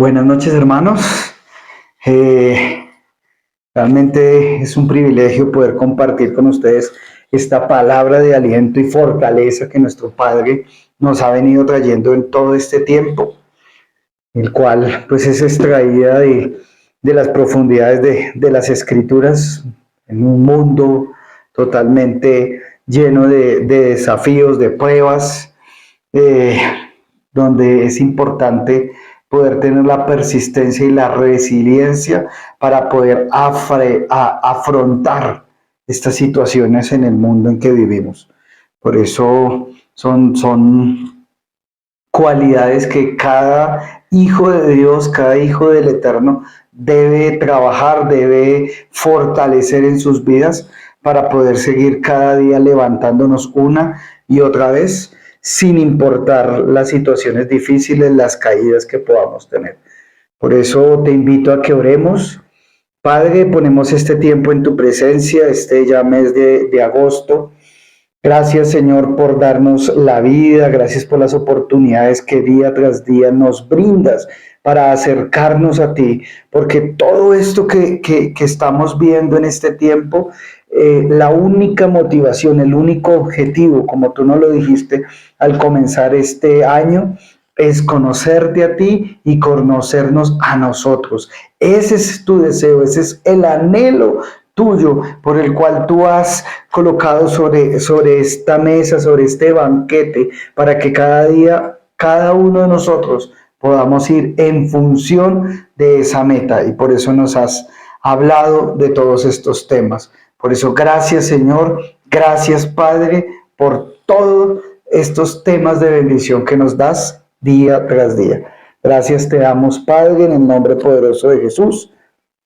Buenas noches, hermanos. Eh, Realmente es un privilegio poder compartir con ustedes esta palabra de aliento y fortaleza que nuestro Padre nos ha venido trayendo en todo este tiempo, el cual pues es extraída de las profundidades de las Escrituras en un mundo totalmente lleno de desafíos, de pruebas, eh, donde es importante poder tener la persistencia y la resiliencia para poder afrontar estas situaciones en el mundo en que vivimos. Por eso son cualidades que cada hijo de Dios, cada hijo del Eterno debe trabajar, debe fortalecer en sus vidas para poder seguir cada día levantándonos una y otra vez, sin importar las situaciones difíciles, las caídas que podamos tener. Por eso te invito a que oremos. Padre, ponemos este tiempo en tu presencia, este ya mes de agosto. Gracias, Señor, por darnos la vida, gracias por las oportunidades que día tras día nos brindas para acercarnos a ti, porque todo esto que estamos viendo en este tiempo, la única motivación, el único objetivo, como tú nos lo dijiste al comenzar este año, es conocerte a ti y conocernos a nosotros. Ese es tu deseo, ese es el anhelo tuyo por el cual tú has colocado sobre esta mesa, sobre este banquete, para que cada día, cada uno de nosotros podamos ir en función de esa meta. Y por eso nos has hablado de todos estos temas. Por eso, gracias, Señor, gracias, Padre, por todos estos temas de bendición que nos das día tras día. Gracias te damos, Padre, en el nombre poderoso de Jesús.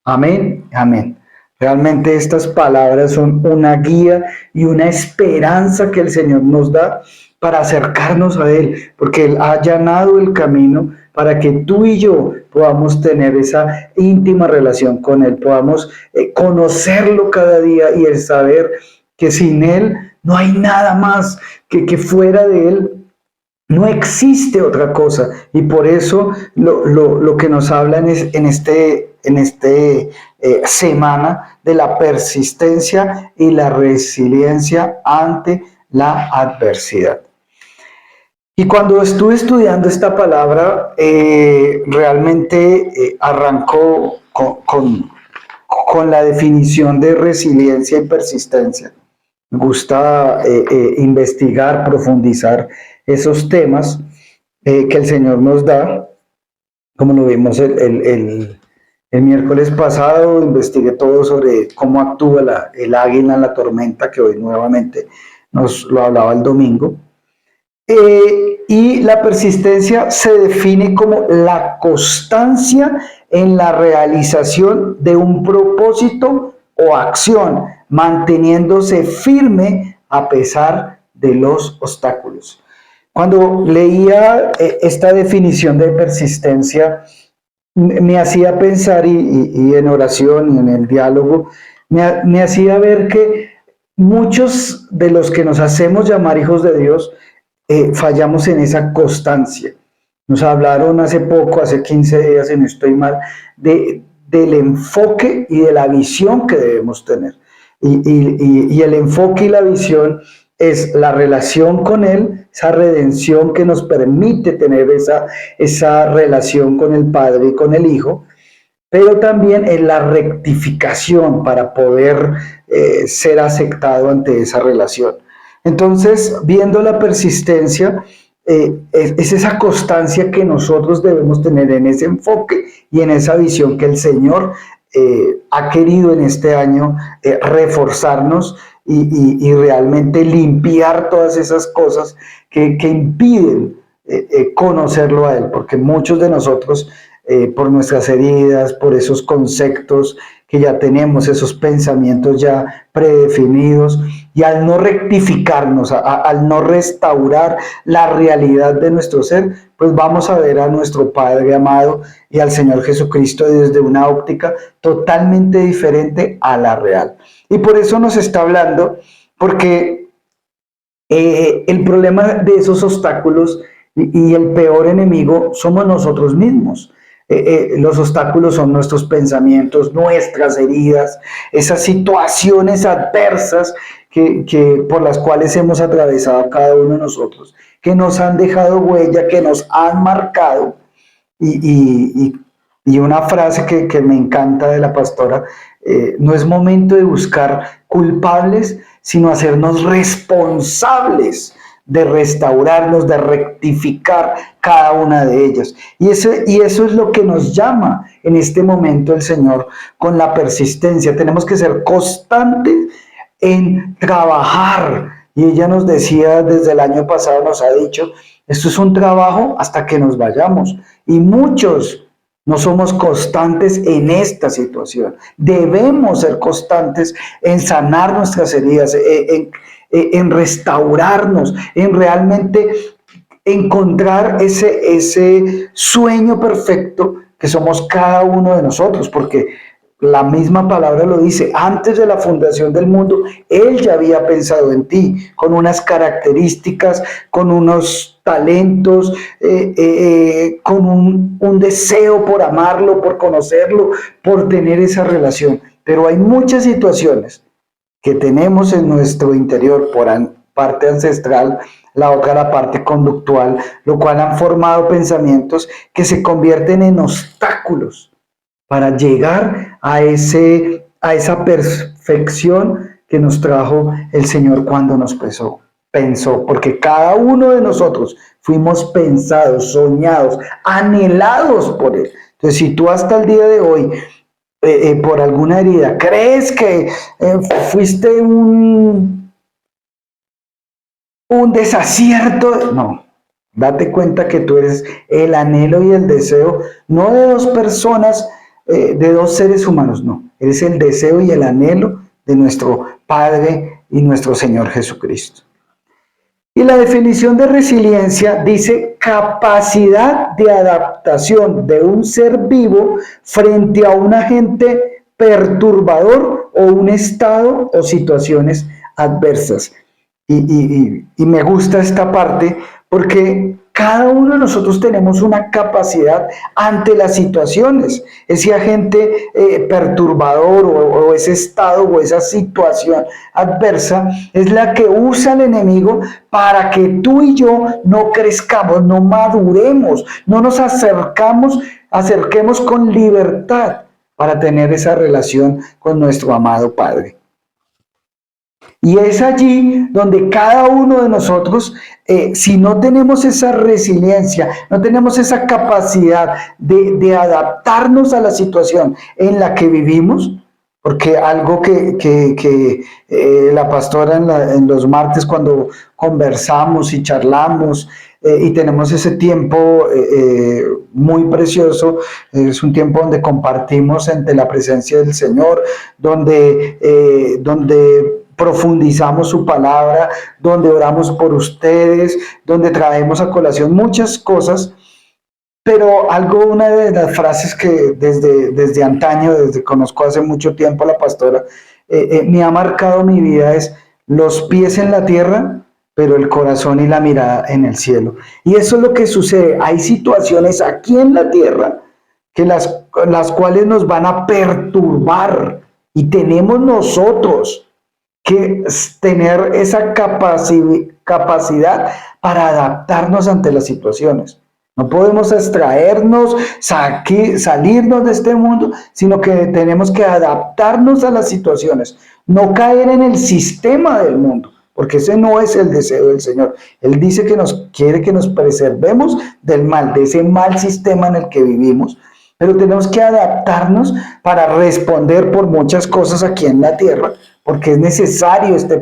Amén, amén. Realmente estas palabras son una guía y una esperanza que el Señor nos da para acercarnos a Él, porque Él ha allanado el camino para que tú y yo podamos tener esa íntima relación con Él, podamos conocerlo cada día y el saber que sin Él no hay nada más, que fuera de Él no existe otra cosa. Y por eso lo que nos hablan es en este semana de la persistencia y la resiliencia ante la adversidad. Y cuando estuve estudiando esta palabra, realmente arrancó con la definición de resiliencia y persistencia. Me gusta investigar, profundizar esos temas que el Señor nos da, como lo vimos el miércoles pasado. Investigué todo sobre cómo actúa el águila en la tormenta, que hoy nuevamente nos lo hablaba el domingo. Y la persistencia se define como la constancia en la realización de un propósito o acción, manteniéndose firme a pesar de los obstáculos. Cuando leía esta definición de persistencia, me hacía pensar, y en oración y en el diálogo, me hacía ver que muchos de los que nos hacemos llamar hijos de Dios, fallamos en esa constancia. Nos hablaron hace poco, hace 15 días, si no estoy mal, del enfoque y de la visión que debemos tener. Y el enfoque y la visión es la relación con Él, esa redención que nos permite tener esa relación con el Padre y con el Hijo, pero también es la rectificación para poder ser aceptado ante esa relación. Entonces, viendo la persistencia, es esa constancia que nosotros debemos tener en ese enfoque y en esa visión que el Señor ha querido en este año reforzarnos y realmente limpiar todas esas cosas que impiden conocerlo a Él, porque muchos de nosotros, por nuestras heridas, por esos conceptos que ya tenemos, esos pensamientos ya predefinidos, y al no rectificarnos, al no restaurar la realidad de nuestro ser, pues vamos a ver a nuestro Padre amado y al Señor Jesucristo desde una óptica totalmente diferente a la real. Y por eso nos está hablando, porque el problema de esos obstáculos y el peor enemigo somos nosotros mismos. Los obstáculos son nuestros pensamientos, nuestras heridas, esas situaciones adversas por las cuales hemos atravesado cada uno de nosotros, que nos han dejado huella, que nos han marcado. Y una frase que me encanta de la pastora, no es momento de buscar culpables, sino hacernos responsables de restaurarnos, de rectificar cada una de ellas. Y eso es lo que nos llama en este momento el Señor con la persistencia. Tenemos que ser constantes en trabajar. Y ella nos decía desde el año pasado, nos ha dicho, esto es un trabajo hasta que nos vayamos. Y muchos no somos constantes en esta situación. Debemos ser constantes en sanar nuestras heridas, en restaurarnos, en realmente encontrar ese sueño perfecto que somos cada uno de nosotros, porque la misma palabra lo dice, antes de la fundación del mundo, Él ya había pensado en ti, con unas características, con unos talentos, con un deseo por amarlo, por conocerlo, por tener esa relación. Pero hay muchas situaciones que tenemos en nuestro interior por parte ancestral, la otra la parte conductual, lo cual han formado pensamientos que se convierten en obstáculos para llegar a esa perfección que nos trajo el Señor cuando nos pensó, porque cada uno de nosotros fuimos pensados, soñados, anhelados por Él. Entonces, si tú hasta el día de hoy, por alguna herida, crees que fuiste un desacierto, no. Date cuenta que tú eres el anhelo y el deseo, no de dos personas, de dos seres humanos, no. Eres el deseo y el anhelo de nuestro Padre y nuestro Señor Jesucristo. Y la definición de resiliencia dice capacidad de adaptación de un ser vivo frente a un agente perturbador o un estado o situaciones adversas. Y me gusta esta parte porque cada uno de nosotros tenemos una capacidad ante las situaciones. Ese agente perturbador o ese estado o esa situación adversa es la que usa el enemigo para que tú y yo no crezcamos, no maduremos, no nos acerquemos con libertad para tener esa relación con nuestro amado Padre. Y es allí donde cada uno de nosotros, si no tenemos esa resiliencia, no tenemos esa capacidad de adaptarnos a la situación en la que vivimos, porque algo que la pastora en los martes cuando conversamos y charlamos y tenemos ese tiempo muy precioso, es un tiempo donde compartimos ante la presencia del Señor, donde profundizamos su palabra, donde oramos por ustedes, donde traemos a colación muchas cosas, pero una de las frases que desde antaño, desde conozco hace mucho tiempo a la pastora, me ha marcado mi vida es los pies en la tierra, pero el corazón y la mirada en el cielo. Y eso es lo que sucede. Hay situaciones aquí en la tierra que las cuales nos van a perturbar y tenemos nosotros que tener esa capacidad para adaptarnos ante las situaciones. No podemos extraernos, salirnos de este mundo, sino que tenemos que adaptarnos a las situaciones, no caer en el sistema del mundo, porque ese no es el deseo del Señor. Él dice que quiere que nos preservemos del mal, de ese mal sistema en el que vivimos, pero tenemos que adaptarnos para responder por muchas cosas aquí en la tierra, porque es necesario este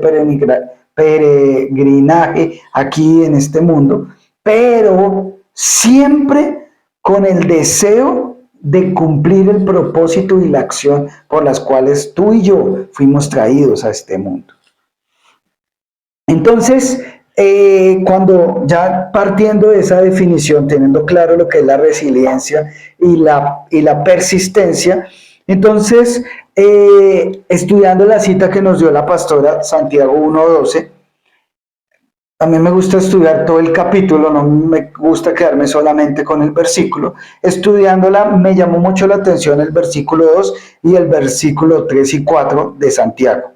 peregrinaje aquí en este mundo, pero siempre con el deseo de cumplir el propósito y la acción por las cuales tú y yo fuimos traídos a este mundo. Entonces, cuando ya partiendo de esa definición, teniendo claro lo que es la resiliencia y la persistencia, entonces, estudiando la cita que nos dio la pastora, Santiago 1:12, A mí me gusta estudiar todo el capítulo, no me gusta quedarme solamente con el versículo. Estudiándola me llamó mucho la atención el versículo 2 y el versículo 3 y 4 de Santiago.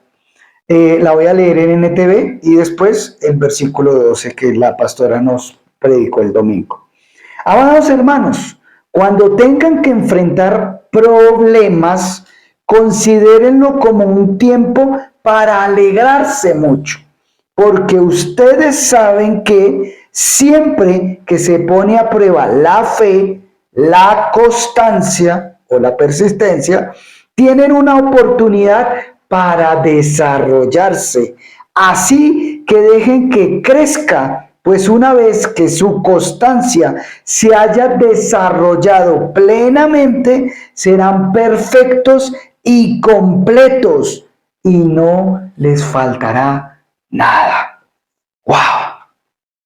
La voy a leer en NTV y después el versículo 12 que la pastora nos predicó el domingo. Amados hermanos, cuando tengan que enfrentar problemas, considérenlo como un tiempo para alegrarse mucho, porque ustedes saben que siempre que se pone a prueba la fe, la constancia o la persistencia, tienen una oportunidad para desarrollarse. Así que dejen que crezca, pues una vez que su constancia se haya desarrollado plenamente, serán perfectos y completos y no les faltará nada. ¡Wow!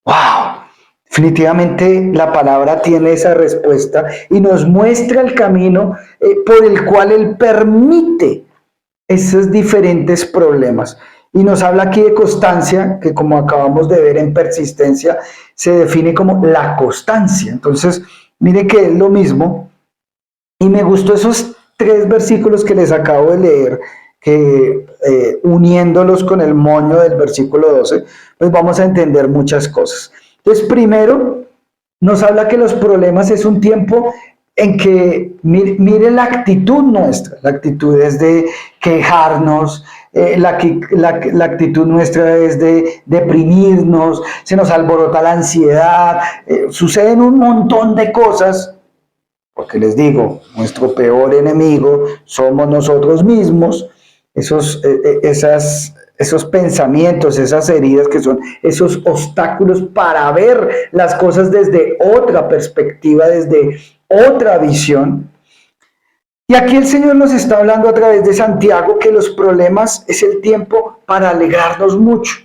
¡Wow! Definitivamente la palabra tiene esa respuesta y nos muestra el camino por el cual Él permite esos diferentes problemas. Y nos habla aquí de constancia, que como acabamos de ver en persistencia, se define como la constancia. Entonces, mire que es lo mismo. Y me gustó esos 3 versículos que les acabo de leer, que uniéndolos con el moño del versículo 12, pues vamos a entender muchas cosas. Entonces, primero, nos habla que los problemas es un tiempo en que mire la actitud nuestra, la actitud es de quejarnos, la actitud nuestra es de deprimirnos, se nos alborota la ansiedad, suceden un montón de cosas, porque les digo, nuestro peor enemigo somos nosotros mismos, esos pensamientos, esas heridas que son esos obstáculos para ver las cosas desde otra perspectiva, desde otra visión. Y aquí el Señor nos está hablando a través de Santiago que los problemas es el tiempo para alegrarnos mucho.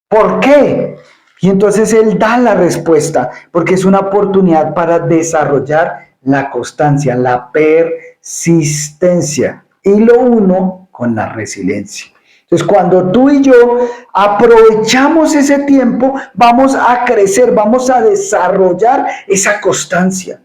¿Por qué? Y entonces Él da la respuesta, porque es una oportunidad para desarrollar la constancia, la persistencia. Y lo uno con la resiliencia. Entonces, cuando tú y yo aprovechamos ese tiempo, vamos a crecer, vamos a desarrollar esa constancia.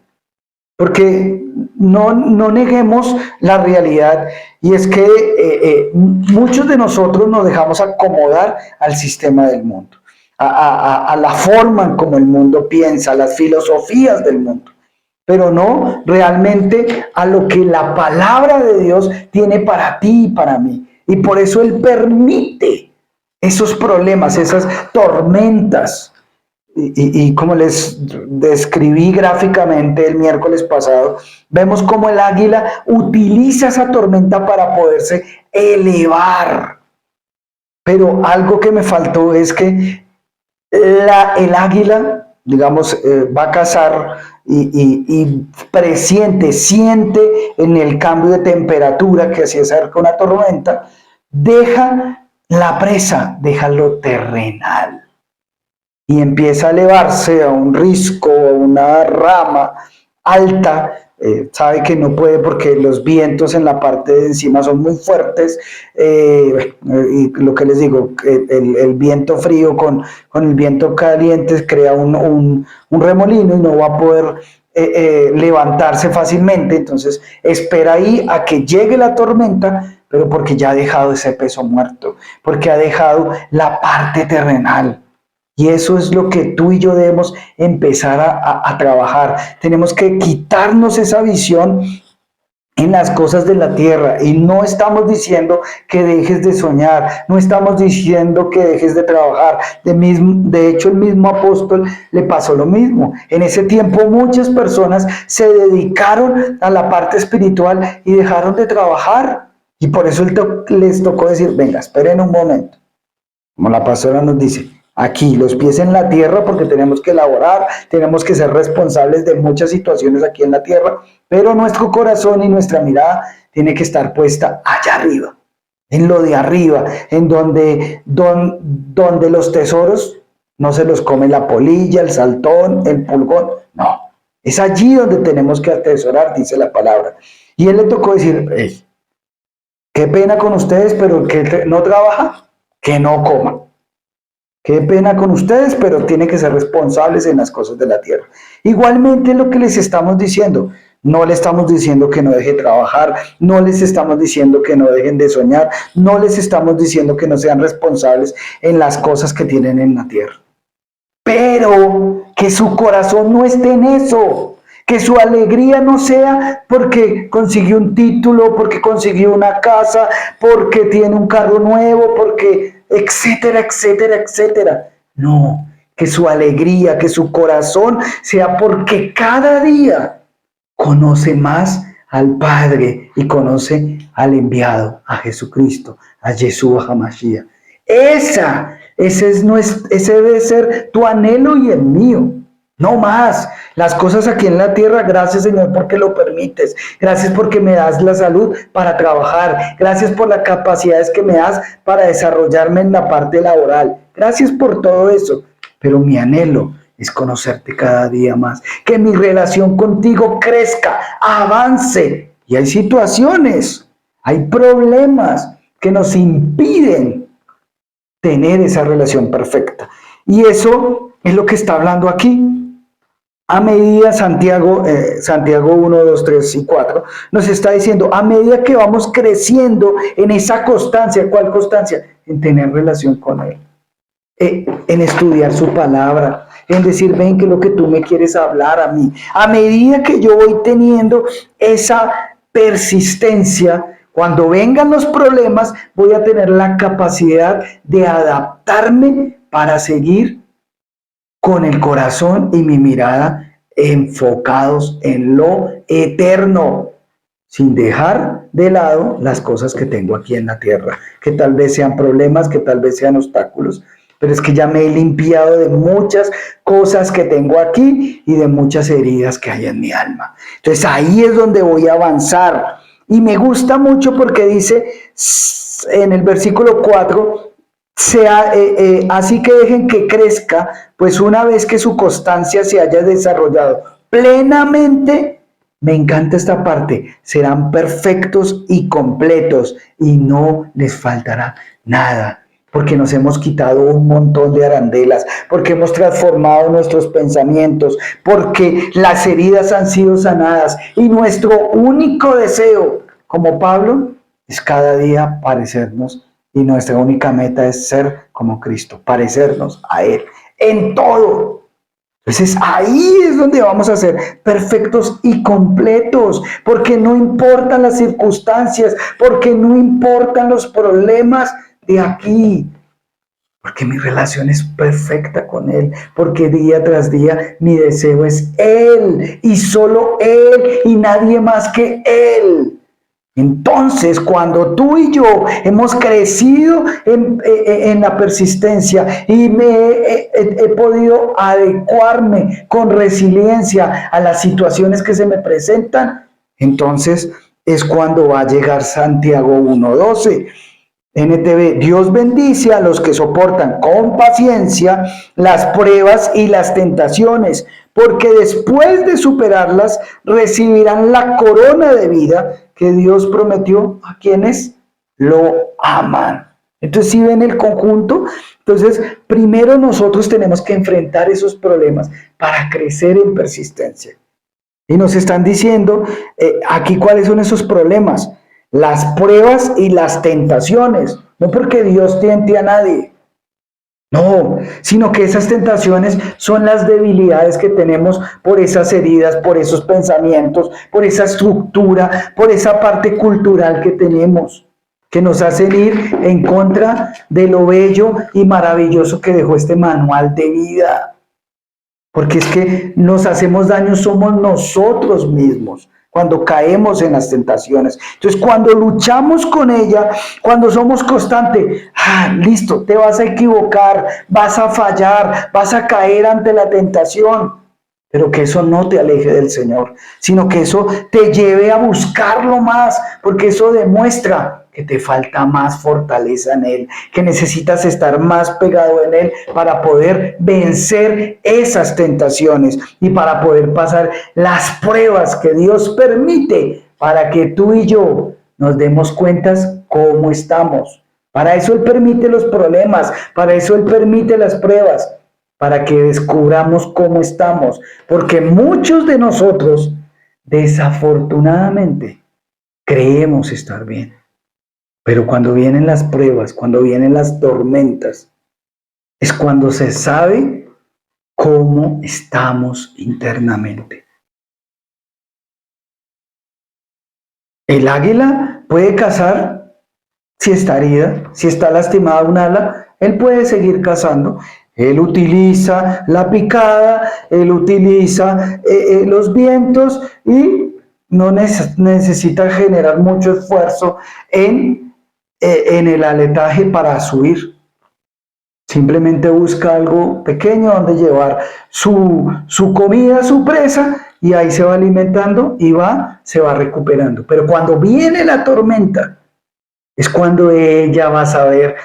Porque no neguemos la realidad y es que muchos de nosotros nos dejamos acomodar al sistema del mundo, a la forma en como el mundo piensa, a las filosofías del mundo, pero no realmente a lo que la palabra de Dios tiene para ti y para mí. Y por eso Él permite esos problemas, esas tormentas. Y como les describí gráficamente el miércoles pasado, vemos cómo el águila utiliza esa tormenta para poderse elevar. Pero algo que me faltó es que el águila, digamos, va a cazar y presiente, siente en el cambio de temperatura que se acerca una tormenta, deja la presa, deja lo terrenal y empieza a elevarse a un risco, a una rama alta, sabe que no puede porque los vientos en la parte de encima son muy fuertes, y lo que les digo, el viento frío con el viento caliente crea un remolino y no va a poder levantarse fácilmente, entonces espera ahí a que llegue la tormenta, pero porque ya ha dejado ese peso muerto, porque ha dejado la parte terrenal. Y eso es lo que tú y yo debemos empezar a trabajar. Tenemos que quitarnos esa visión en las cosas de la tierra. Y no estamos diciendo que dejes de soñar, no estamos diciendo que dejes de trabajar. De hecho, el mismo apóstol le pasó lo mismo. En ese tiempo muchas personas se dedicaron a la parte espiritual y dejaron de trabajar. Y por eso les tocó decir, venga, esperen un momento. Como la pastora nos dice, aquí, los pies en la tierra, porque tenemos que elaborar, tenemos que ser responsables de muchas situaciones aquí en la tierra, pero nuestro corazón y nuestra mirada tiene que estar puesta allá arriba, en lo de arriba, en donde los tesoros no se los come la polilla, el saltón, el pulgón, no, es allí donde tenemos que atesorar, dice la palabra. Y él le tocó decir, hey, qué pena con ustedes, pero el que no trabaja, que no coma. Qué pena con ustedes, pero tienen que ser responsables en las cosas de la tierra. Igualmente lo que les estamos diciendo, no les estamos diciendo que no dejen de trabajar, no les estamos diciendo que no dejen de soñar, no les estamos diciendo que no sean responsables en las cosas que tienen en la tierra. Pero que su corazón no esté en eso, que su alegría no sea porque consiguió un título, porque consiguió una casa, porque tiene un carro nuevo, porque etcétera, etcétera, etcétera. No, que su alegría, que su corazón sea porque cada día conoce más al Padre y conoce al enviado, a Jesucristo, a Yeshua HaMashiach. Ese debe ser tu anhelo y el mío. No más. Las cosas aquí en la tierra, gracias Señor porque lo permites. Gracias porque me das la salud para trabajar. Gracias por las capacidades que me das para desarrollarme en la parte laboral. Gracias por todo eso. Pero mi anhelo es conocerte cada día más. Que mi relación contigo crezca, avance. Y hay situaciones, hay problemas que nos impiden tener esa relación perfecta. Y eso es lo que está hablando aquí. A medida, Santiago 1, 2, 3 y 4, nos está diciendo, a medida que vamos creciendo en esa constancia, ¿cuál constancia? En tener relación con Él, en estudiar su palabra, en decir, ven que lo que tú me quieres hablar a mí. A medida que yo voy teniendo esa persistencia, cuando vengan los problemas, voy a tener la capacidad de adaptarme para seguir con el corazón y mi mirada enfocados en lo eterno, sin dejar de lado las cosas que tengo aquí en la tierra, que tal vez sean problemas, que tal vez sean obstáculos, pero es que ya me he limpiado de muchas cosas que tengo aquí y de muchas heridas que hay en mi alma. Entonces ahí es donde voy a avanzar. Y me gusta mucho porque dice en el versículo 4, así que dejen que crezca, pues una vez que su constancia se haya desarrollado plenamente, me encanta esta parte, serán perfectos y completos y no les faltará nada, porque nos hemos quitado un montón de arandelas, porque hemos transformado nuestros pensamientos, porque las heridas han sido sanadas y nuestro único deseo, como Pablo, es cada día parecernos. Y nuestra única meta es ser como Cristo, parecernos a Él en todo. Entonces ahí es donde vamos a ser perfectos y completos, porque no importan las circunstancias, porque no importan los problemas de aquí, porque mi relación es perfecta con Él, porque día tras día mi deseo es Él y solo Él y nadie más que Él. Entonces, cuando tú y yo hemos crecido en la persistencia y he podido adecuarme con resiliencia a las situaciones que se me presentan, entonces es cuando va a llegar Santiago 1:12. NTV, Dios bendice a los que soportan con paciencia las pruebas y las tentaciones, porque después de superarlas recibirán la corona de vida que Dios prometió a quienes lo aman. Entonces, si ven el conjunto, entonces primero nosotros tenemos que enfrentar esos problemas para crecer en persistencia. Y nos están diciendo aquí cuáles son esos problemas. Las pruebas y las tentaciones, no porque Dios tiente a nadie, no, sino que esas tentaciones son las debilidades que tenemos por esas heridas, por esos pensamientos, por esa estructura, por esa parte cultural que tenemos, que nos hacen ir en contra de lo bello y maravilloso que dejó este manual de vida. Porque es que nos hacemos daño, somos nosotros mismos cuando caemos en las tentaciones. Entonces, cuando luchamos con ella, cuando somos constantes, listo, te vas a equivocar, vas a fallar, vas a caer ante la tentación, pero que eso no te aleje del Señor, sino que eso te lleve a buscarlo más, porque eso demuestra que te falta más fortaleza en Él, que necesitas estar más pegado en Él para poder vencer esas tentaciones y para poder pasar las pruebas que Dios permite para que tú y yo nos demos cuenta cómo estamos, Para eso Él permite los problemas, para eso Él permite las pruebas, para que descubramos cómo estamos. Porque muchos de nosotros, desafortunadamente, creemos estar bien. Pero cuando vienen las pruebas, cuando vienen las tormentas, es cuando se sabe cómo estamos internamente. El águila puede cazar si está herida, si está lastimada un ala, él puede seguir cazando. Él utiliza la picada, él utiliza los vientos y no necesita generar mucho esfuerzo en el aletaje para subir. Simplemente busca algo pequeño donde llevar su comida, su presa, y ahí se va alimentando y se va recuperando. Pero cuando viene la tormenta, es cuando ella va a saber,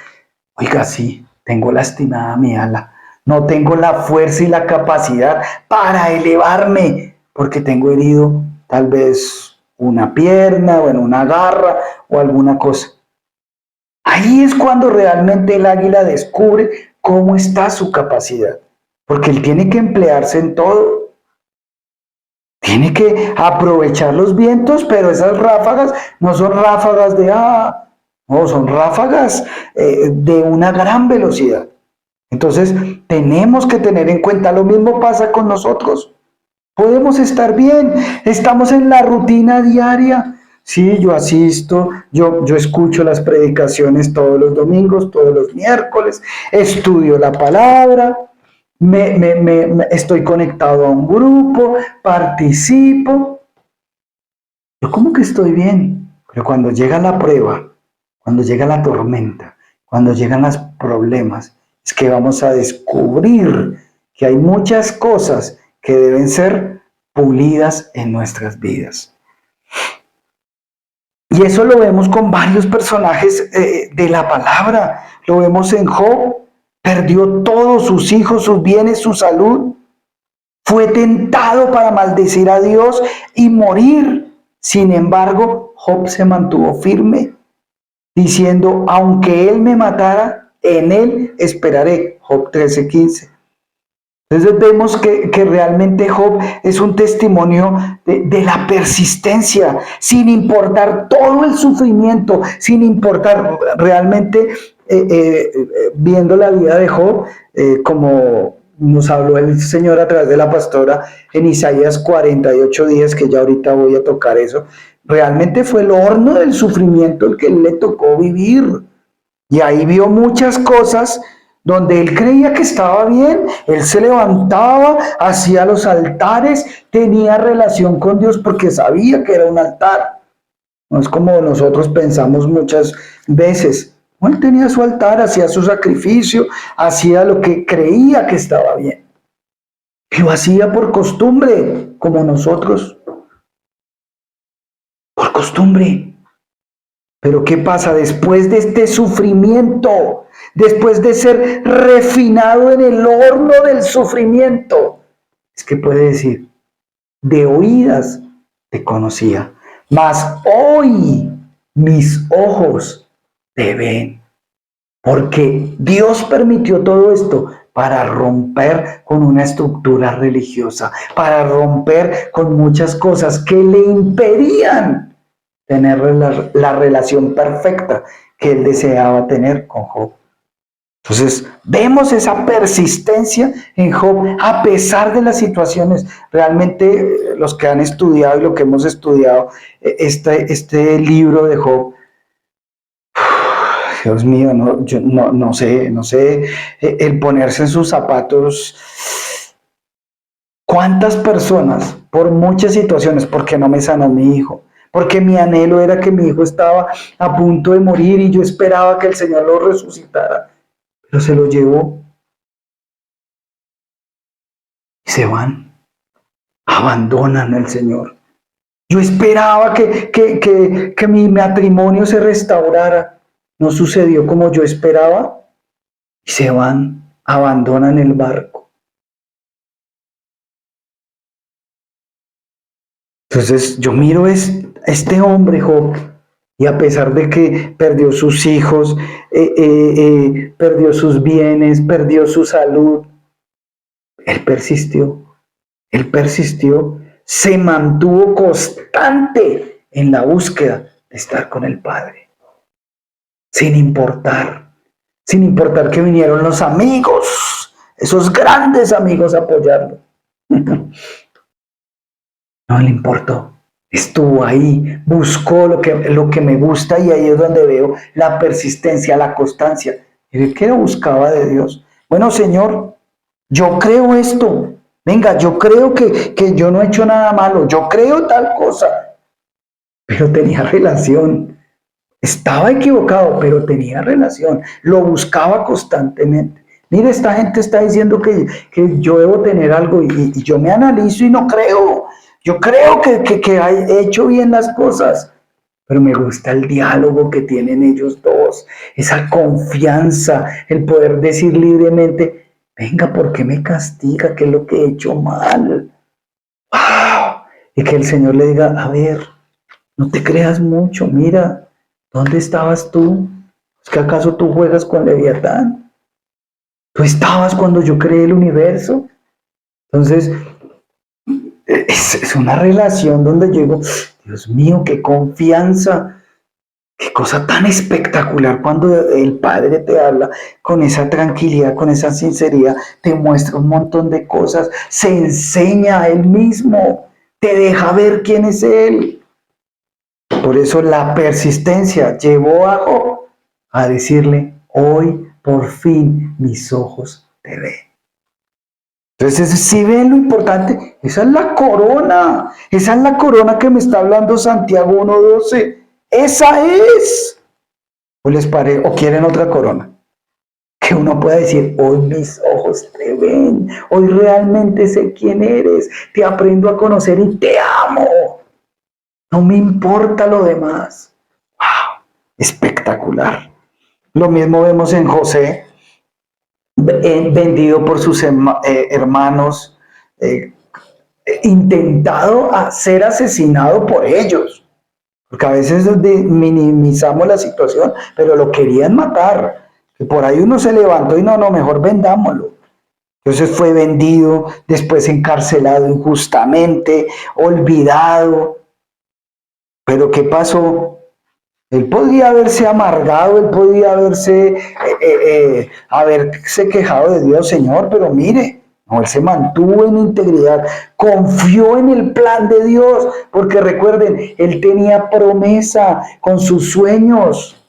oiga, sí, tengo lastimada mi ala, no tengo la fuerza y la capacidad para elevarme, porque tengo herido tal vez una pierna, o en una garra o alguna cosa. Ahí es cuando realmente el águila descubre cómo está su capacidad, porque él tiene que emplearse en todo. Tiene que aprovechar los vientos, pero esas ráfagas no son ráfagas no, son ráfagas de una gran velocidad. Entonces, tenemos que tener en cuenta, lo mismo pasa con nosotros. Podemos estar bien, estamos en la rutina diaria. Sí, yo asisto, yo escucho las predicaciones todos los domingos, todos los miércoles, estudio la palabra, estoy conectado a un grupo, participo. Yo como que estoy bien, pero cuando llega la prueba, cuando llega la tormenta, cuando llegan los problemas, es que vamos a descubrir que hay muchas cosas que deben ser pulidas en nuestras vidas. Y eso lo vemos con varios personajes de la palabra. Lo vemos en Job, perdió todos sus hijos, sus bienes, su salud. Fue tentado para maldecir a Dios y morir. Sin embargo, Job se mantuvo firme, diciendo, aunque él me matara, en él esperaré. Job 13:15. Entonces vemos que realmente Job es un testimonio de la persistencia, sin importar todo el sufrimiento, sin importar realmente, viendo la vida de Job, como nos habló el Señor a través de la pastora en Isaías 48 días, que ya ahorita voy a tocar eso, realmente fue el horno del sufrimiento el que le tocó vivir. Y ahí vio muchas cosas donde él creía que estaba bien, él se levantaba, hacía los altares, tenía relación con Dios porque sabía que era un altar. No es como nosotros pensamos muchas veces. Él tenía su altar, hacía su sacrificio, hacía lo que creía que estaba bien. Y lo hacía por costumbre, como nosotros. Por costumbre. Pero ¿qué pasa después de este sufrimiento? Después de ser refinado en el horno del sufrimiento. Es que puede decir, de oídas te conocía, mas hoy mis ojos te ven. Porque Dios permitió todo esto para romper con una estructura religiosa, para romper con muchas cosas que le impedían tener la relación perfecta que él deseaba tener con Job. Entonces, vemos esa persistencia en Job a pesar de las situaciones. Realmente, los que han estudiado y lo que hemos estudiado, este libro de Job, Dios mío, yo no sé, el ponerse en sus zapatos. ¿Cuántas personas, por muchas situaciones, porque no me sanó mi hijo? Porque mi anhelo era que mi hijo estaba a punto de morir y yo esperaba que el Señor lo resucitara. Pero se lo llevó y se van, abandonan al Señor. Yo esperaba que mi matrimonio se restaurara. No sucedió como yo esperaba y se van, abandonan el barco. Entonces yo miro este hombre, Job, Y a pesar de que perdió sus hijos, perdió sus bienes, perdió su salud, él persistió. Él persistió, se mantuvo constante en la búsqueda de estar con el Padre, sin importar que vinieron los amigos, esos grandes amigos a apoyarlo. No le importó, estuvo ahí, buscó lo que me gusta y ahí es donde veo la persistencia, la constancia. ¿Y qué buscaba de Dios? Bueno, Señor, yo creo esto. Venga, yo creo que yo no he hecho nada malo, yo creo tal cosa, pero tenía relación. Estaba equivocado, pero tenía relación. Lo buscaba constantemente. Mire, esta gente está diciendo que yo debo tener algo y yo me analizo y no creo. Yo creo que he hecho bien las cosas, pero me gusta el diálogo que tienen ellos dos, esa confianza, el poder decir libremente, venga, ¿por qué me castiga? ¿Qué es lo que he hecho mal? ¡Wow! Y que el Señor le diga, a ver, no te creas mucho, mira, ¿dónde estabas tú? ¿Es que acaso tú juegas con Leviatán? ¿Tú estabas cuando yo creé el universo? Entonces, es una relación donde yo digo, Dios mío, qué confianza, qué cosa tan espectacular cuando el Padre te habla con esa tranquilidad, con esa sinceridad, te muestra un montón de cosas, se enseña a Él mismo, te deja ver quién es Él. Por eso la persistencia llevó a Job a decirle, hoy por fin mis ojos te ven. Entonces, si ven lo importante, esa es la corona que me está hablando Santiago 1:12. Esa es. ¿O les parece? ¿O quieren otra corona? Que uno pueda decir, hoy mis ojos te ven, hoy realmente sé quién eres, te aprendo a conocer y te amo. No me importa lo demás. ¡Wow! Espectacular. Lo mismo vemos en José, vendido por sus hermanos, eh, intentado a ser asesinado por ellos. Porque a veces minimizamos la situación, pero lo querían matar. Que por ahí uno se levantó y no, mejor vendámoslo. Entonces fue vendido, después encarcelado injustamente, olvidado. Pero ¿qué pasó? Él podía haberse amargado, él podía haberse quejado de Dios, Señor, pero mire, no, él se mantuvo en integridad, confió en el plan de Dios, porque recuerden, él tenía promesa con sus sueños,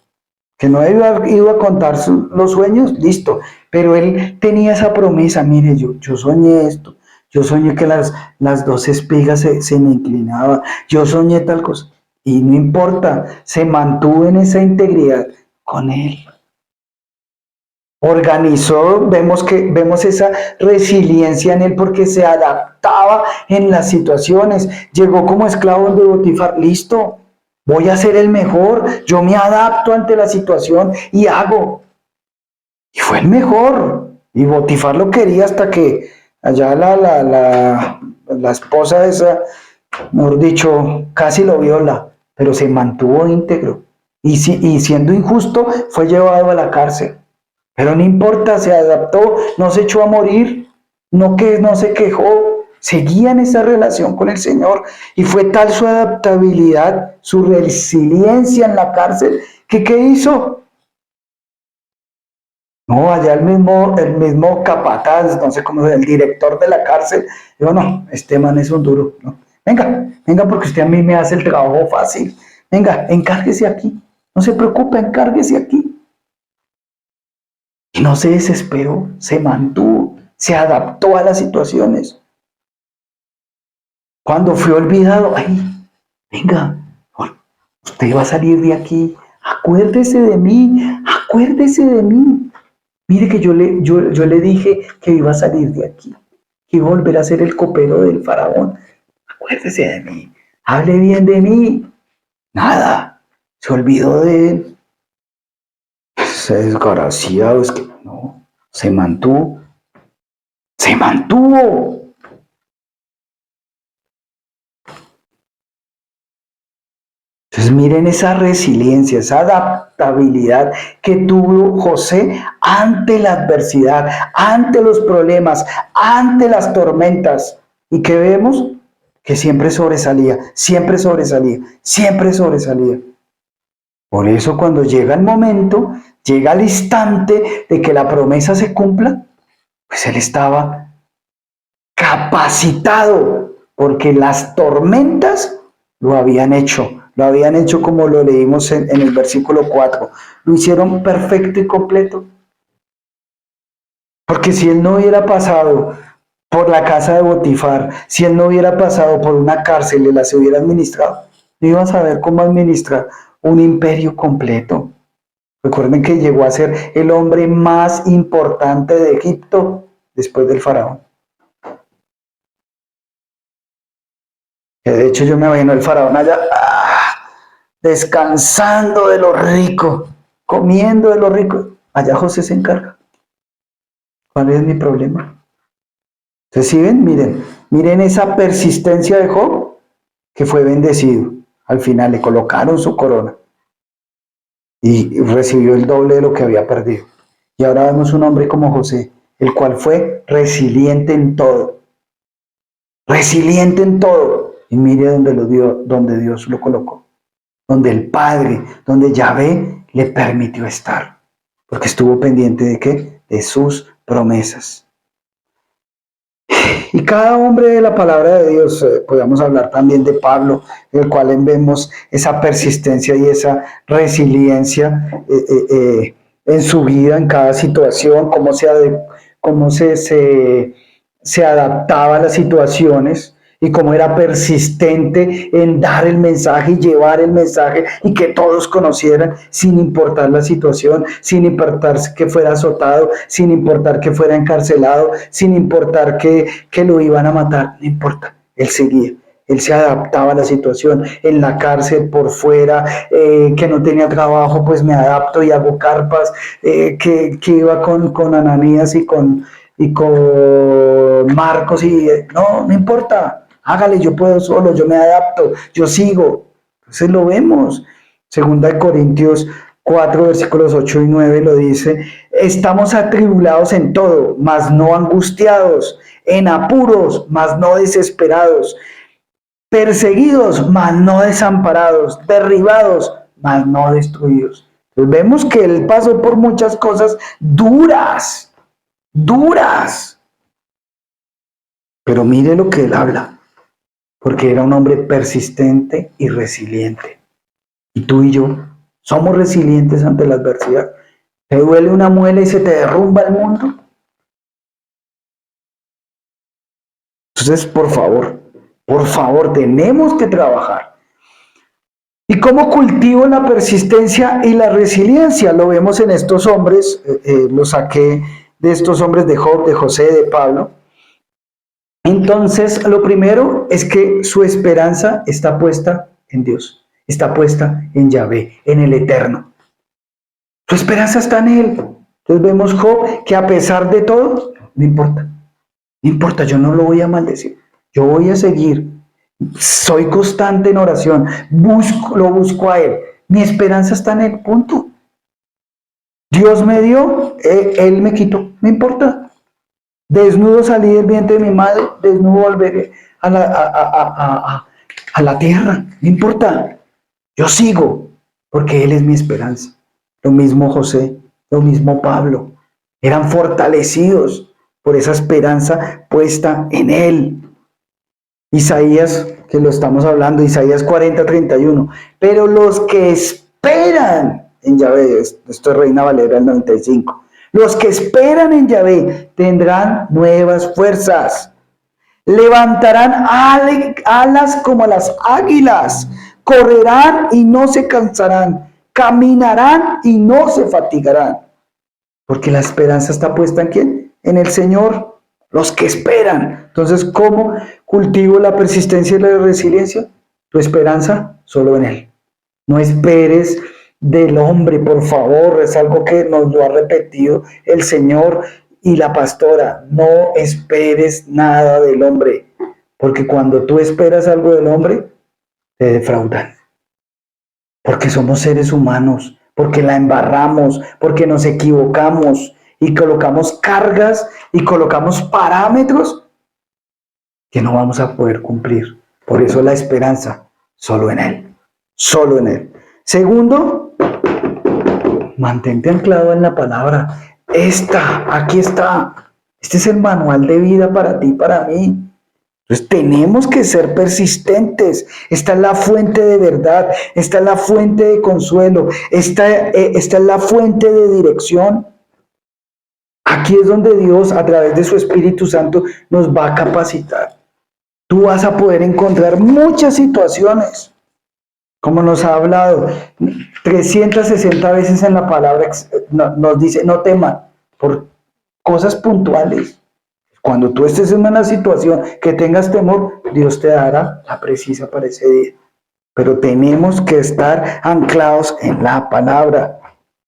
que no iba a contar los sueños, listo, pero él tenía esa promesa, mire, yo soñé esto, yo soñé que las dos espigas se me inclinaban, yo soñé tal cosa, y no importa, se mantuvo en esa integridad con él. Organizó, vemos esa resiliencia en él porque se adaptaba en las situaciones. Llegó como esclavo de Botifar, listo, voy a ser el mejor, yo me adapto ante la situación y hago. Y fue el mejor. Y Botifar lo quería hasta que allá la esposa de esa, mejor dicho, casi lo viola, pero se mantuvo íntegro. Y siendo injusto, fue llevado a la cárcel. Pero no importa, se adaptó, no se echó a morir, no se quejó, seguía en esa relación con el Señor. Y fue tal su adaptabilidad, su resiliencia en la cárcel, que ¿qué hizo? No, allá el mismo capataz, no sé cómo es, el director de la cárcel, dijo, no, este man es un duro, ¿no? Venga, porque usted a mí me hace el trabajo fácil. Venga, encárguese aquí. No se preocupe, encárguese aquí. Y no se desesperó, se mantuvo, se adaptó a las situaciones. Cuando fue olvidado, ay, venga, usted va a salir de aquí, acuérdese de mí. Mire que yo le dije que iba a salir de aquí, que iba a volver a ser el copero del faraón. Acuérdese de mí, hable bien de mí. Nada, se olvidó de él. Ese desgraciado es que no, se mantuvo, se mantuvo. Entonces miren esa resiliencia, esa adaptabilidad que tuvo José ante la adversidad, ante los problemas, ante las tormentas. ¿Y qué vemos? Que siempre sobresalía, siempre sobresalía, siempre sobresalía. Por eso cuando llega el momento, llega el instante de que la promesa se cumpla, pues él estaba capacitado, porque las tormentas lo habían hecho como lo leímos en el versículo 4, lo hicieron perfecto y completo. Porque si él no hubiera pasado por la casa de Botifar, si él no hubiera pasado por una cárcel y las hubiera administrado, no iba a saber cómo administrar un imperio completo. Recuerden que llegó a ser el hombre más importante de Egipto después del faraón. Que de hecho yo me imagino el faraón allá descansando de lo rico, comiendo de lo rico. Allá José se encarga. ¿Cuál es mi problema? Entonces, ¿sí ven? Miren esa persistencia de Job, que fue bendecido. Al final le colocaron su corona y recibió el doble de lo que había perdido. Y ahora vemos un hombre como José, el cual fue resiliente en todo. Resiliente en todo. Y mire donde Dios lo colocó. Donde el Padre, donde Yahvé le permitió estar. Porque estuvo pendiente ¿de qué? De sus promesas. Y cada hombre de la palabra de Dios, podemos hablar también de Pablo, en el cual vemos esa persistencia y esa resiliencia en su vida, en cada situación, cómo se adaptaba a las situaciones y cómo era persistente en dar el mensaje y llevar el mensaje y que todos conocieran sin importar la situación, sin importar que fuera azotado, sin importar que fuera encarcelado, sin importar que lo iban a matar, no importa, él seguía. Él se adaptaba a la situación, en la cárcel, por fuera, que no tenía trabajo, pues me adapto y hago carpas, que iba con Ananías y con Marcos y no importa, hágale, yo puedo solo, yo me adapto, yo sigo. Entonces lo vemos. Segunda de Corintios 4, versículos 8 y 9 lo dice, estamos atribulados en todo, mas no angustiados, en apuros, mas no desesperados, perseguidos, mas no desamparados, derribados, mas no destruidos. Entonces vemos que él pasó por muchas cosas duras, pero mire lo que él habla, porque era un hombre persistente y resiliente. Y tú y yo somos resilientes ante la adversidad. ¿Te duele una muela y se te derrumba el mundo? Entonces, por favor, tenemos que trabajar. ¿Y cómo cultivo la persistencia y la resiliencia? Lo vemos en estos hombres, lo saqué de estos hombres de Job, de José, de Pablo. Entonces, lo primero es que su esperanza está puesta en Dios, está puesta en Yahvé, en el Eterno. Su esperanza está en Él. Entonces vemos Job que a pesar de todo, no importa, yo no lo voy a maldecir, yo voy a seguir. Soy constante en oración, lo busco a Él. Mi esperanza está en Él, punto. Dios me dio, Él me quitó, no importa. Desnudo salí del vientre de mi madre, desnudo volveré a la tierra, no importa. Yo sigo, porque Él es mi esperanza. Lo mismo José, lo mismo Pablo. Eran fortalecidos por esa esperanza puesta en Él. Isaías, que lo estamos hablando, Isaías 40:31. Pero los que esperan en Yahvé, esto es Reina Valera del 95. Los que esperan en Yahvé tendrán nuevas fuerzas. Levantarán alas como las águilas. Correrán y no se cansarán. Caminarán y no se fatigarán. Porque la esperanza está puesta ¿en quién? En el Señor. Los que esperan. Entonces, ¿cómo cultivo la persistencia y la resiliencia? Tu esperanza solo en Él. No esperes del hombre, por favor. Es algo que nos lo ha repetido el Señor y la pastora. No esperes nada del hombre. Porque cuando tú esperas algo del hombre, te defraudan. porque somos seres humanos, porque la embarramos, porque nos equivocamos y colocamos cargas y colocamos parámetros que no vamos a poder cumplir. Por eso la esperanza, solo en Él, solo en Él. Segundo, mantente anclado en la palabra. Aquí está. Este es el manual de vida para ti y para mí. Entonces tenemos que ser persistentes. Esta es la fuente de verdad, esta es la fuente de consuelo, esta es la fuente de dirección. Aquí es donde Dios, a través de su Espíritu Santo, nos va a capacitar. Tú vas a poder encontrar muchas situaciones, como nos ha hablado, 360 veces en la palabra nos dice, no teman, por cosas puntuales. Cuando tú estés en una situación que tengas temor, Dios te dará la precisa para ese día. Pero tenemos que estar anclados en la palabra,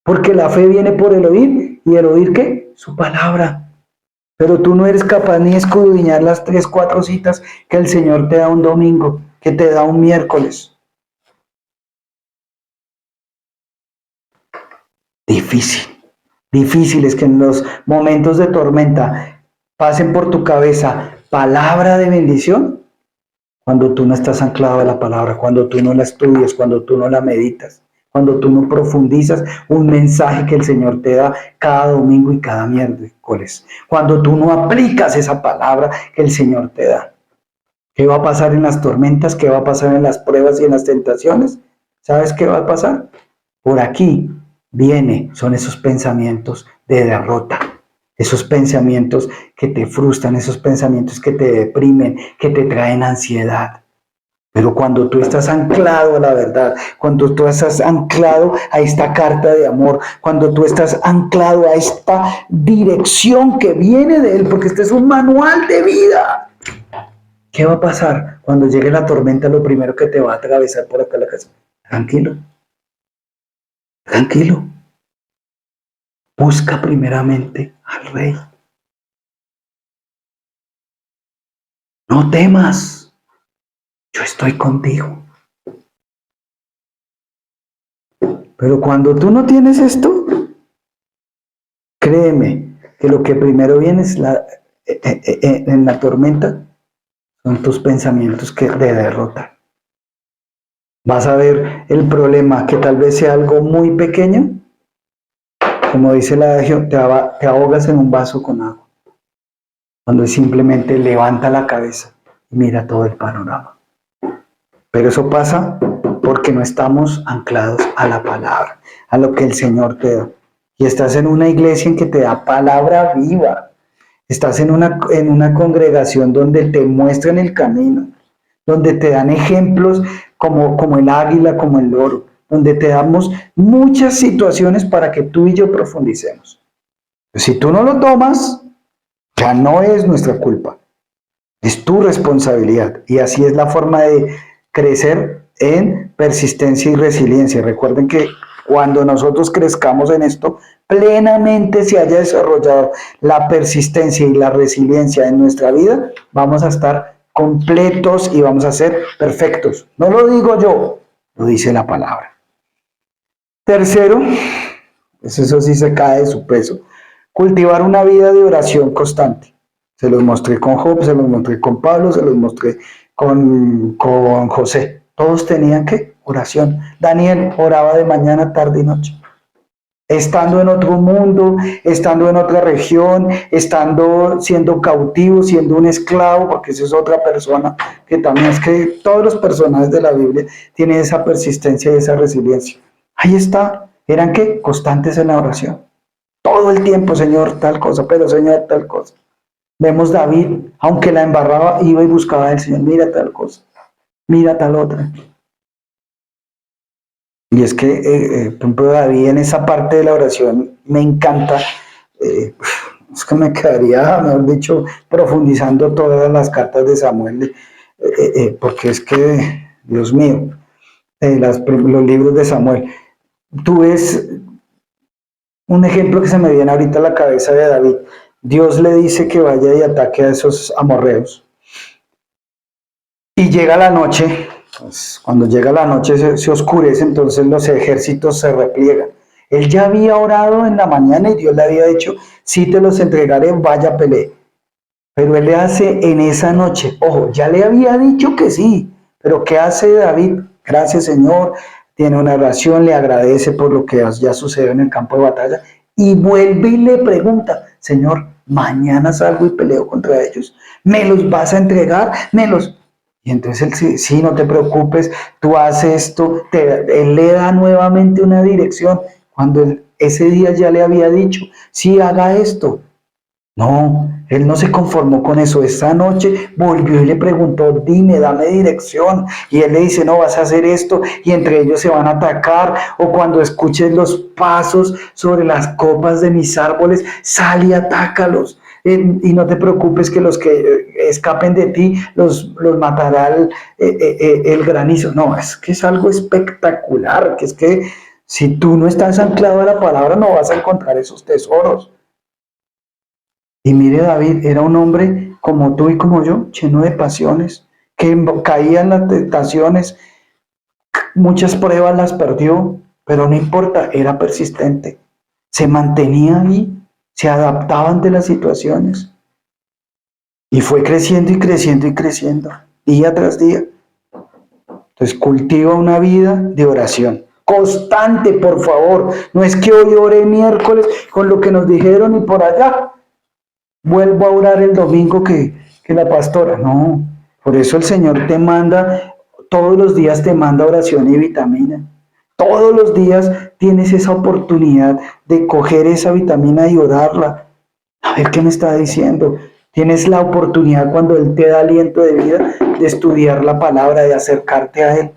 porque la fe viene por el oír, ¿y el oír qué? Su palabra. Pero tú no eres capaz ni de escudriñar las 3, 4 citas que el Señor te da un domingo, que te da un miércoles. Difícil es que en los momentos de tormenta pasen por tu cabeza palabra de bendición cuando tú no estás anclado a la palabra, cuando tú no la estudias, cuando tú no la meditas, cuando tú no profundizas un mensaje que el Señor te da cada domingo y cada miércoles, cuando tú no aplicas esa palabra que el Señor te da. ¿Qué va a pasar en las tormentas? ¿Qué va a pasar en las pruebas y en las tentaciones? ¿Sabes qué va a pasar? Por aquí son esos pensamientos de derrota. Esos pensamientos que te frustran, esos pensamientos que te deprimen, que te traen ansiedad. Pero cuando tú estás anclado a la verdad, cuando tú estás anclado a esta carta de amor, cuando tú estás anclado a esta dirección que viene de Él, porque este es un manual de vida. ¿Qué va a pasar cuando llegue la tormenta? Lo primero que te va a atravesar por acá la casa. Tranquilo. Tranquilo. Busca primeramente al Rey. No temas, yo estoy contigo. Pero cuando tú no tienes esto, créeme que lo que primero viene es en la tormenta son tus pensamientos de derrota. Vas a ver el problema que tal vez sea algo muy pequeño, como dice el adagio, te ahogas en un vaso con agua. Cuando simplemente levanta la cabeza y mira todo el panorama. Pero eso pasa porque no estamos anclados a la palabra, a lo que el Señor te da. Y estás en una iglesia en que te da palabra viva. Estás en una congregación donde te muestran el camino, donde te dan ejemplos como el águila, como el loro, donde te damos muchas situaciones para que tú y yo profundicemos. Si tú no lo tomas, ya no es nuestra culpa, es tu responsabilidad. Y así es la forma de crecer en persistencia y resiliencia. Recuerden que cuando nosotros crezcamos en esto, plenamente se haya desarrollado la persistencia y la resiliencia en nuestra vida, vamos a estar completos y vamos a ser perfectos. No lo digo yo, lo dice la palabra. Tercero, pues eso sí se cae de su peso, cultivar una vida de oración constante. Se los mostré con Job, se los mostré con Pablo, se los mostré con José. Todos tenían ¿qué? Oración. Daniel oraba de mañana, tarde y noche. Estando en otro mundo, estando en otra región, siendo cautivo, siendo un esclavo, porque esa es otra persona que también es que todos los personajes de la Biblia tienen esa persistencia y esa resiliencia. Ahí está. ¿Eran qué? Constantes en la oración. Todo el tiempo, Señor, tal cosa, pero Señor, tal cosa. Vemos David, aunque la embarraba, iba y buscaba al Señor, mira tal cosa, mira tal otra. Y es que, por ejemplo, David en esa parte de la oración me encanta, es que me quedaría, mejor dicho, profundizando todas las cartas de Samuel, porque es que, Dios mío, los libros de Samuel. Tú ves un ejemplo que se me viene ahorita a la cabeza de David. Dios le dice que vaya y ataque a esos amorreos. Y llega la noche Pues, cuando llega la noche se oscurece, entonces los ejércitos se repliegan. Él ya había orado en la mañana y Dios le había dicho, si te los entregaré, vaya, pelee. Pero él le hace en esa noche, ojo, ya le había dicho que sí, pero ¿qué hace David? Gracias, Señor, tiene una oración, le agradece por lo que ya sucedió en el campo de batalla y vuelve y le pregunta, Señor, mañana salgo y peleo contra ellos, ¿me los vas a entregar? ¿Me los...? Y entonces él sí, sí, no te preocupes, tú haces esto, él le da nuevamente una dirección, cuando ese día ya le había dicho, sí, haga esto. No, él no se conformó con eso. Esa noche volvió y le preguntó, dime, dame dirección. Y él le dice, no, vas a hacer esto y entre ellos se van a atacar. O cuando escuches los pasos sobre las copas de mis árboles, sal y atácalos. Y no te preocupes que los que escapen de ti los matará el granizo. No, es que es algo espectacular, que es que si tú no estás anclado a la palabra no vas a encontrar esos tesoros. Y mire, David era un hombre como tú y como yo, lleno de pasiones, que caía en las tentaciones, muchas pruebas las perdió, pero no importa, era persistente, se mantenía ahí, se adaptaba ante las situaciones y fue creciendo y creciendo y creciendo, día tras día. Entonces cultiva una vida de oración. Constante, por favor. No es que hoy oré miércoles con lo que nos dijeron y por allá vuelvo a orar el domingo que la pastora. No, por eso el Señor te manda, todos los días te manda oración y vitamina. Todos los días tienes esa oportunidad de coger esa vitamina y orarla. A ver qué me está diciendo. Tienes la oportunidad cuando Él te da aliento de vida de estudiar la palabra, de acercarte a Él.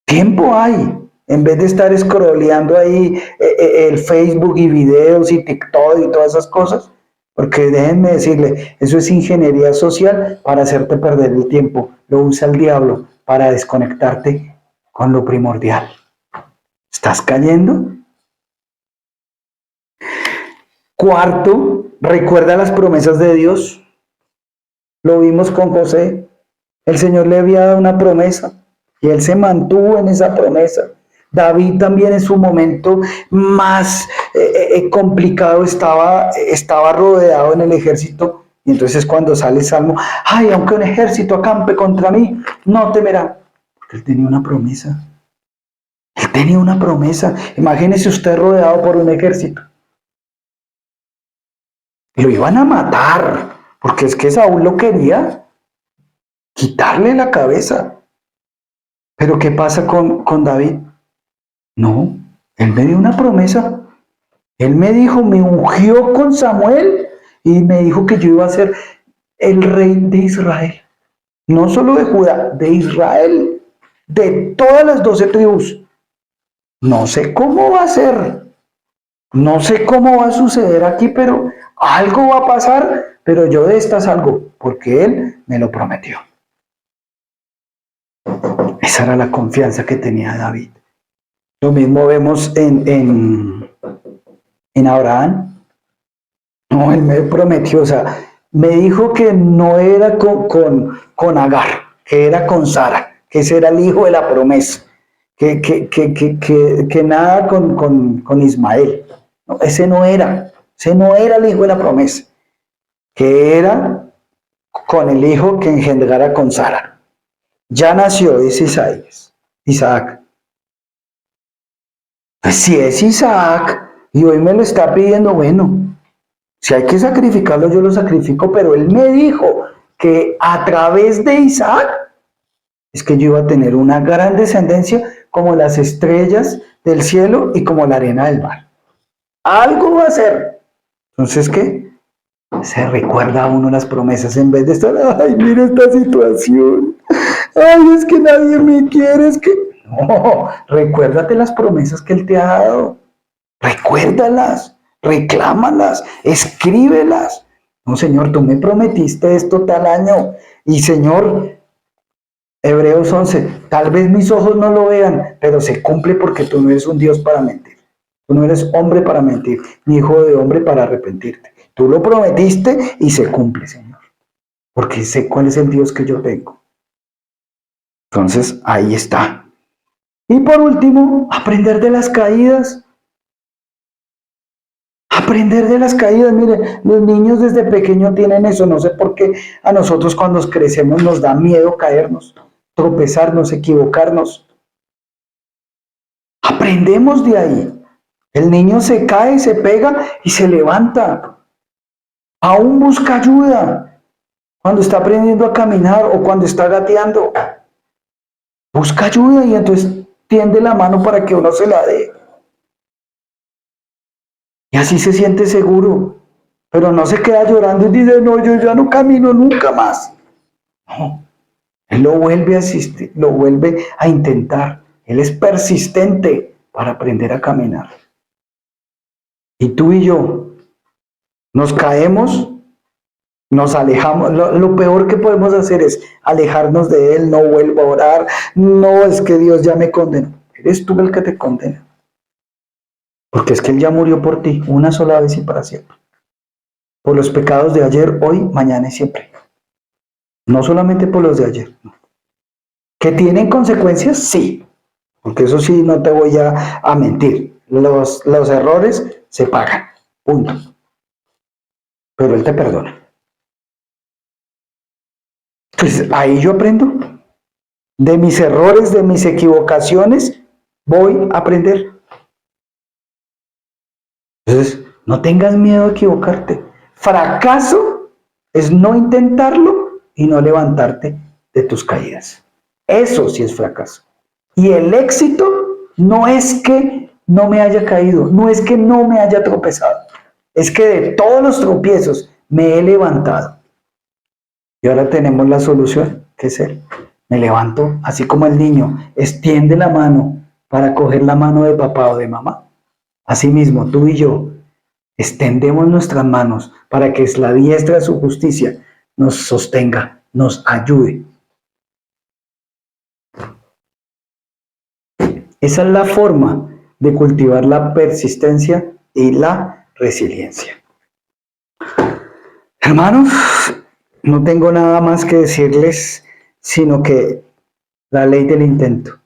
Tiempo hay. En vez de estar scrolleando ahí el Facebook y videos y TikTok y todas esas cosas, porque déjenme decirle, eso es ingeniería social para hacerte perder el tiempo. Lo usa el diablo para desconectarte con lo primordial. ¿Estás cayendo? Cuarto, recuerda las promesas de Dios. Lo vimos con José. El Señor le había dado una promesa y él se mantuvo en esa promesa. David también en su momento más complicado estaba rodeado en el ejército. Y entonces cuando sale el Salmo, ay, aunque un ejército acampe contra mí, no temerá. Porque él tenía una promesa. Él tenía una promesa. Imagínese usted rodeado por un ejército. Lo iban a matar, porque es que Saúl lo quería quitarle la cabeza. Pero ¿qué pasa con David? No, él me dio una promesa. Él me dijo, me ungió con Samuel y me dijo que yo iba a ser el rey de Israel. No solo de Judá, de Israel, de todas las 12 tribus. No sé cómo va a ser, no sé cómo va a suceder aquí, pero algo va a pasar, pero yo de esta salgo, porque él me lo prometió. Esa era la confianza que tenía David. Lo mismo vemos en Abraham. No, él me prometió, o sea, me dijo que no era con Agar, que era con Sara, que ese era el hijo de la promesa, que nada con Ismael. No, ese no era el hijo de la promesa, que era con el hijo que engendrara con Sara. Ya nació, es Isaac. Pues si es Isaac y hoy me lo está pidiendo, bueno, si hay que sacrificarlo, yo lo sacrifico, pero él me dijo que a través de Isaac es que yo iba a tener una gran descendencia como las estrellas del cielo y como la arena del mar. Algo va a ser. Entonces, ¿qué? Se recuerda a uno las promesas en vez de estar, ay, mira esta situación. Ay, es que nadie me quiere, es que... No, recuérdate las promesas que Él te ha dado. Recuérdalas, reclámalas, escríbelas. No, Señor, tú me prometiste esto tal año. Y Señor, Hebreos 11, tal vez mis ojos no lo vean, pero se cumple porque tú no eres un Dios para mentir. Tú no eres hombre para mentir, ni hijo de hombre para arrepentirte. Tú lo prometiste y se cumple, Señor. Porque sé cuál es el Dios que yo tengo. Entonces, ahí está. Y por último, aprender de las caídas. Aprender de las caídas. Mire, los niños desde pequeños tienen eso. No sé por qué a nosotros cuando crecemos nos da miedo caernos, tropezarnos, equivocarnos. Aprendemos de ahí. El niño se cae, se pega y se levanta. Aún busca ayuda cuando está aprendiendo a caminar o cuando está gateando. Busca ayuda y entonces tiende la mano para que uno se la dé. Y así se siente seguro. Pero no se queda llorando y dice, no, yo ya no camino nunca más. No. Él lo vuelve a asistir, lo vuelve a intentar. Él es persistente para aprender a caminar. Y tú y yo nos caemos, nos alejamos. Lo peor que podemos hacer es alejarnos de Él, no vuelvo a orar, no es que Dios ya me condenó. Eres tú el que te condena. Porque es que Él ya murió por ti una sola vez y para siempre. Por los pecados de ayer, hoy, mañana y siempre. No solamente por los de ayer. No. ¿Que tienen consecuencias? Sí. Porque eso sí, no te voy a mentir. Los errores se pagan. Punto. Pero Él te perdona. Pues ahí yo aprendo. De mis errores, de mis equivocaciones, voy a aprender. Entonces, no tengas miedo a equivocarte. Fracaso es no intentarlo y no levantarte de tus caídas. Eso sí es fracaso. Y el éxito no es que no me haya caído, no es que no me haya tropezado. Es que de todos los tropiezos me he levantado. Y ahora tenemos la solución, que es Él. Me levanto, así como el niño extiende la mano para coger la mano de papá o de mamá. Asimismo, tú y yo extendemos nuestras manos para que la diestra de su justicia nos sostenga, nos ayude. Esa es la forma de cultivar la persistencia y la resiliencia. Hermanos, no tengo nada más que decirles, sino que la ley del intento.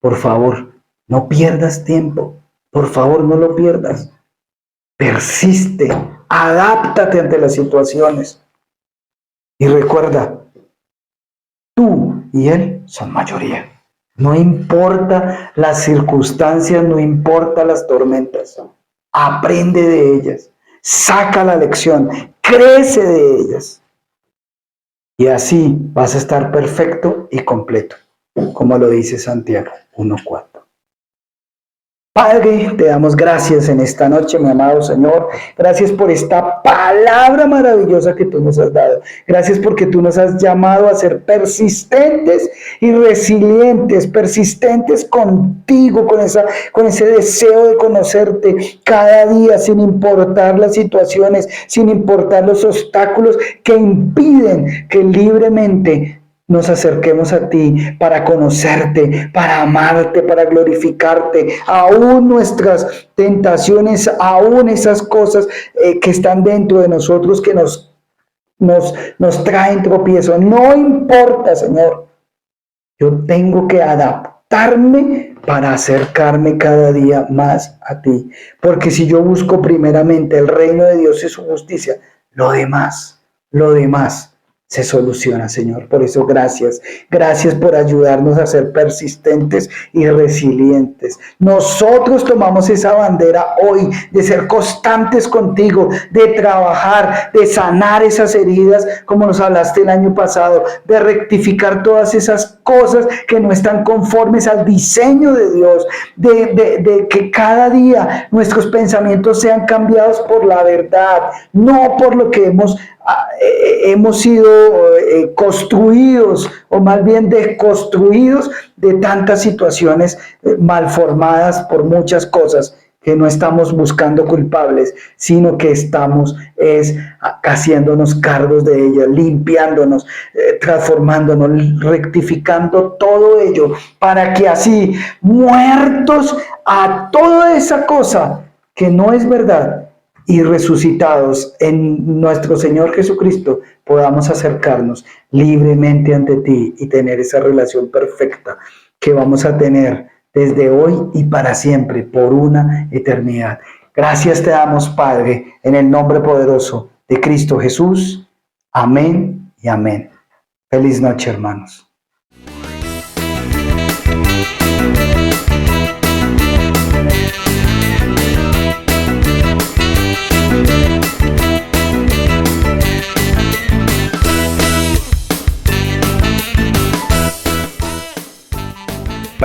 Por favor, no pierdas tiempo. Por favor, no lo pierdas. Persiste, adáptate ante las situaciones. Y recuerda, tú y Él son mayoría. No importa las circunstancias, no importa las tormentas. Aprende de ellas, saca la lección, crece de ellas. Y así vas a estar perfecto y completo, como lo dice Santiago 1:4. Padre, te damos gracias en esta noche, mi amado Señor. Gracias por esta palabra maravillosa que tú nos has dado. Gracias porque tú nos has llamado a ser persistentes y resilientes, persistentes contigo, con ese deseo de conocerte cada día, sin importar las situaciones, sin importar los obstáculos que impiden que libremente nos acerquemos a ti para conocerte, para amarte, para glorificarte. Aún nuestras tentaciones, aún esas cosas que están dentro de nosotros que nos traen tropiezo. No importa, Señor. Yo tengo que adaptarme para acercarme cada día más a ti. Porque si yo busco primeramente el reino de Dios y su justicia, lo demás se soluciona, Señor. Por eso gracias. Gracias por ayudarnos a ser persistentes y resilientes. Nosotros tomamos esa bandera hoy de ser constantes contigo, de trabajar, de sanar esas heridas, como nos hablaste el año pasado, de rectificar todas esas cosas que no están conformes al diseño de Dios, de que cada día nuestros pensamientos sean cambiados por la verdad, no por lo que hemos sido construidos o más bien desconstruidos de tantas situaciones malformadas por muchas cosas que no estamos buscando culpables, sino que estamos haciéndonos cargos de ellas, limpiándonos, transformándonos, rectificando todo ello, para que así, muertos a toda esa cosa que no es verdad, y resucitados en nuestro Señor Jesucristo, podamos acercarnos libremente ante ti y tener esa relación perfecta que vamos a tener desde hoy y para siempre, por una eternidad. Gracias te damos, Padre, en el nombre poderoso de Cristo Jesús. Amén y amén. Feliz noche, hermanos.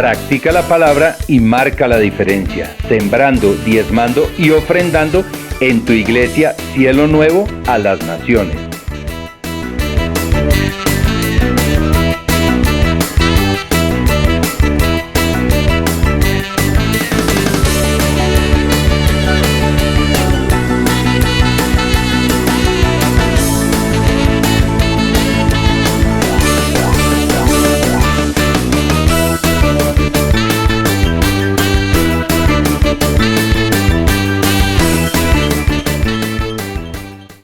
Practica la palabra y marca la diferencia, sembrando, diezmando y ofrendando en tu iglesia Cielo Nuevo a las Naciones.